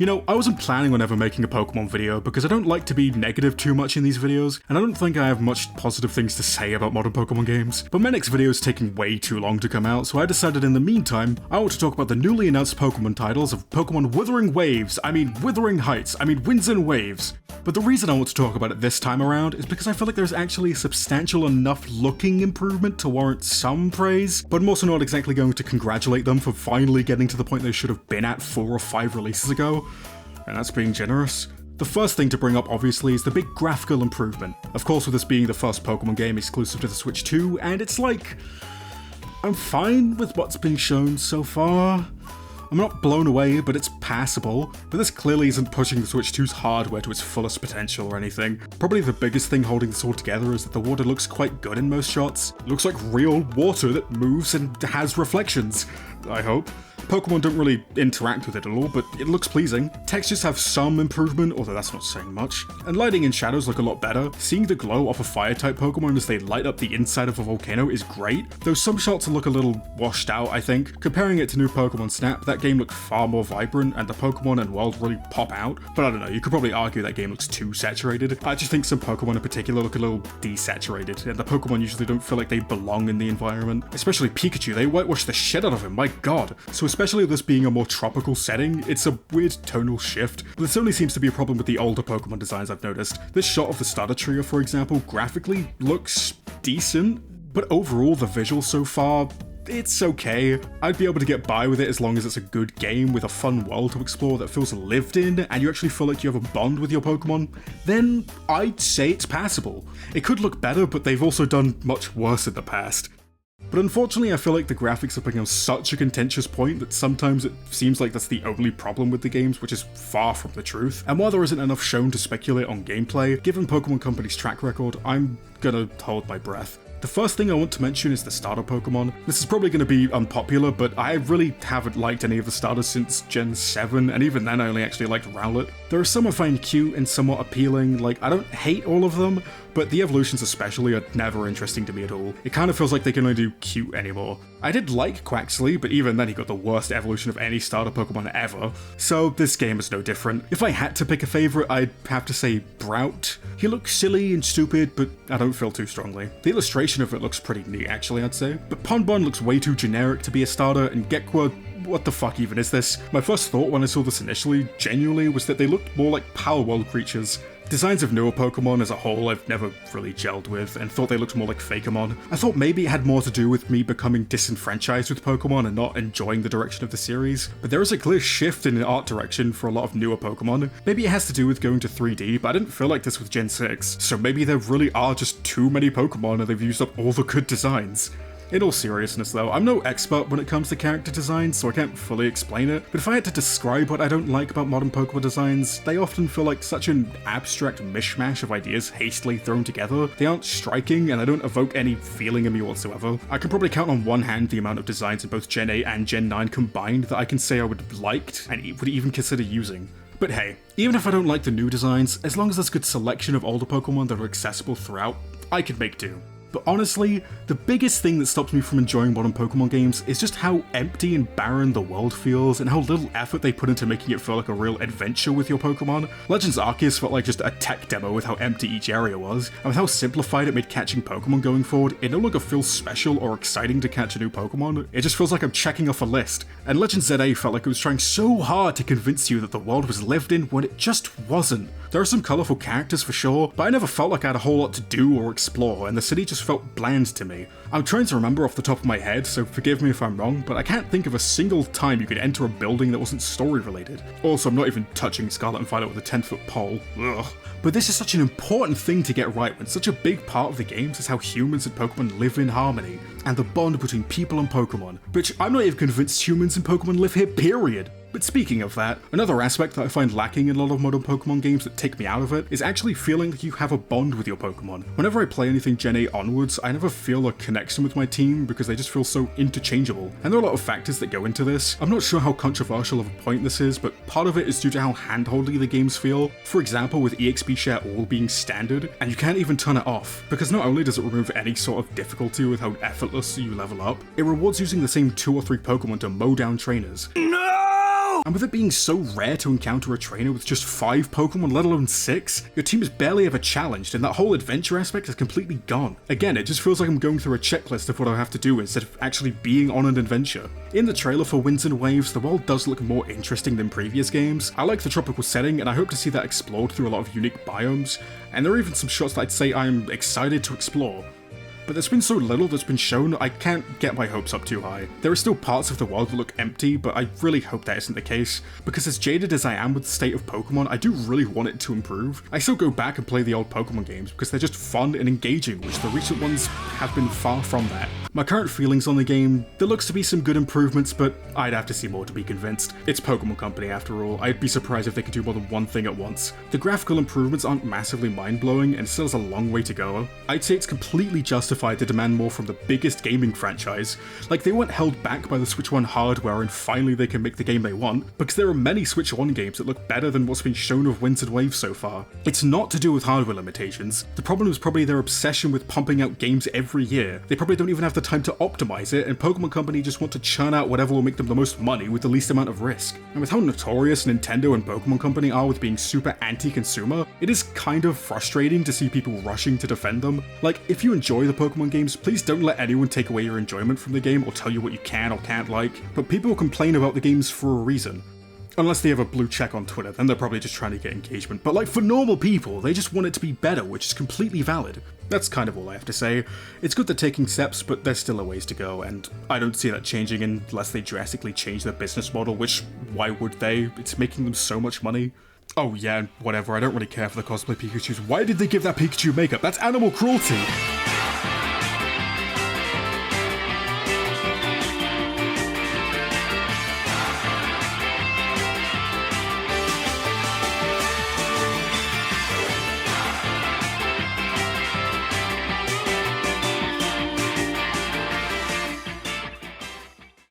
You know, I wasn't planning on ever making a Pokemon video because I don't like to be negative too much in these videos, and I don't think I have much positive things to say about modern Pokemon games. But my next video is taking way too long to come out, so I decided in the meantime, I want to talk about the newly announced Pokemon titles of Pokemon Wuthering Heights, Winds and Waves. But the reason I want to talk about it this time around is because I feel like there's actually a substantial enough looking improvement to warrant some praise, but I'm also not exactly going to congratulate them for finally getting to the point they should have been at 4 or 5 releases ago, and that's being generous. The first thing to bring up obviously is the big graphical improvement. Of course, with this being the first Pokemon game exclusive to the Switch 2, and it's like, I'm fine with what's been shown so far. I'm not blown away, but it's passable, but this clearly isn't pushing the Switch 2's hardware to its fullest potential or anything. Probably the biggest thing holding this all together is that the water looks quite good in most shots. It looks like real water that moves and has reflections, I hope. Pokemon don't really interact with it at all, but it looks pleasing. Textures have some improvement, although that's not saying much. And lighting and shadows look a lot better. Seeing the glow off a fire-type Pokemon as they light up the inside of a volcano is great, though some shots look a little washed out, I think. Comparing it to new Pokemon Snap, that game looked far more vibrant, and the Pokemon and world really pop out. But I don't know, you could probably argue that game looks too saturated. I just think some Pokemon in particular look a little desaturated, and the Pokemon usually don't feel like they belong in the environment. Especially Pikachu, they whitewash the shit out of him, my god. So especially this being a more tropical setting, it's a weird tonal shift, but this only seems to be a problem with the older Pokemon designs I've noticed. This shot of the starter trio, for example, graphically looks decent, but overall the visuals so far, it's okay. I'd be able to get by with it as long as it's a good game with a fun world to explore that feels lived in and you actually feel like you have a bond with your Pokemon, then I'd say it's passable. It could look better, but they've also done much worse in the past. But unfortunately, I feel like the graphics have become such a contentious point that sometimes it seems like that's the only problem with the games, which is far from the truth. And while there isn't enough shown to speculate on gameplay, given Pokemon Company's track record, I'm gonna hold my breath. The first thing I want to mention is the starter Pokemon. This is probably going to be unpopular, but I really haven't liked any of the starters since Gen 7, and even then I only actually liked Rowlet. There are some I find cute and somewhat appealing, like I don't hate all of them, but the evolutions especially are never interesting to me at all. It kind of feels like they can only do cute anymore. I did like Quaxly, but even then he got the worst evolution of any starter Pokemon ever, so this game is no different. If I had to pick a favourite, I'd have to say Brout. He looks silly and stupid, but I don't feel too strongly. The illustration of it looks pretty neat actually, I'd say, but Ponbon looks way too generic to be a starter, and Gekwa, what the fuck even is this? My first thought when I saw this initially, genuinely, was that they looked more like Power World creatures. Designs of newer Pokemon as a whole I've never really gelled with, and thought they looked more like Fakemon. I thought maybe it had more to do with me becoming disenfranchised with Pokemon and not enjoying the direction of the series, but there is a clear shift in the art direction for a lot of newer Pokemon. Maybe it has to do with going to 3D, but I didn't feel like this with Gen 6, so maybe there really are just too many Pokemon and they've used up all the good designs. In all seriousness though, I'm no expert when it comes to character design, so I can't fully explain it, but if I had to describe what I don't like about modern Pokemon designs, they often feel like such an abstract mishmash of ideas hastily thrown together. They aren't striking, and they don't evoke any feeling in me whatsoever. I can probably count on one hand the amount of designs in both Gen 8 and Gen 9 combined that I can say I would have liked, and would even consider using. But hey, even if I don't like the new designs, as long as there's a good selection of older Pokemon that are accessible throughout, I could make do. But honestly, the biggest thing that stops me from enjoying modern Pokemon games is just how empty and barren the world feels, and how little effort they put into making it feel like a real adventure with your Pokemon. Legends Arceus felt like just a tech demo with how empty each area was, and with how simplified it made catching Pokemon going forward, it no longer feels special or exciting to catch a new Pokemon. It just feels like I'm checking off a list. And Legends ZA felt like it was trying so hard to convince you that the world was lived in when it just wasn't. There are some colourful characters for sure, but I never felt like I had a whole lot to do or explore, and the city just felt bland to me. I'm trying to remember off the top of my head, so forgive me if I'm wrong, but I can't think of a single time you could enter a building that wasn't story related. Also, I'm not even touching Scarlet and Violet with a 10-foot pole. Ugh. But this is such an important thing to get right when such a big part of the games is how humans and Pokemon live in harmony, and the bond between people and Pokemon, which I'm not even convinced humans and Pokemon live here, period. But speaking of that, another aspect that I find lacking in a lot of modern Pokemon games that take me out of it is actually feeling like you have a bond with your Pokemon. Whenever I play anything Gen 8 onwards, I never feel a connection with my team because they just feel so interchangeable. And there are a lot of factors that go into this. I'm not sure how controversial of a point this is, but part of it is due to how handholdy the games feel. For example, with EXP Share All being standard, and you can't even turn it off, because not only does it remove any sort of difficulty with how effortless you level up, it rewards using the same 2 or 3 Pokemon to mow down trainers. No! And with it being so rare to encounter a trainer with just 5 Pokemon, let alone 6, your team is barely ever challenged, and that whole adventure aspect is completely gone. Again, it just feels like I'm going through a checklist of what I have to do instead of actually being on an adventure. In the trailer for Winds and Waves, the world does look more interesting than previous games. I like the tropical setting, and I hope to see that explored through a lot of unique biomes, and there are even some shots that I'd say I'm excited to explore. But there's been so little that's been shown, I can't get my hopes up too high. There are still parts of the world that look empty, but I really hope that isn't the case, because as jaded as I am with the state of Pokemon, I do really want it to improve. I still go back and play the old Pokemon games because they're just fun and engaging, which the recent ones have been far from that. My current feelings on the game, there looks to be some good improvements, but I'd have to see more to be convinced. It's Pokemon Company after all, I'd be surprised if they could do more than one thing at once. The graphical improvements aren't massively mind-blowing and still has a long way to go. I'd say it's completely justified to demand more from the biggest gaming franchise. Like, they weren't held back by the Switch 1 hardware and finally they can make the game they want, because there are many Switch 1 games that look better than what's been shown of Winds and Waves so far. It's not to do with hardware limitations. The problem is probably their obsession with pumping out games every year. They probably don't even have the time to optimize it, and Pokemon Company just want to churn out whatever will make them the most money with the least amount of risk. And with how notorious Nintendo and Pokemon Company are with being super anti-consumer, it is kind of frustrating to see people rushing to defend them. Like, if you enjoy the Pokemon games, please don't let anyone take away your enjoyment from the game or tell you what you can or can't like, but people complain about the games for a reason. Unless they have a blue check on Twitter, then they're probably just trying to get engagement. But like, for normal people, they just want it to be better, which is completely valid. That's kind of all I have to say. It's good they're taking steps, but there's still a ways to go, and I don't see that changing unless they drastically change their business model, which, why would they? It's making them so much money. Oh yeah, whatever, I don't really care for the cosplay Pikachus. Why did they give that Pikachu makeup? That's animal cruelty!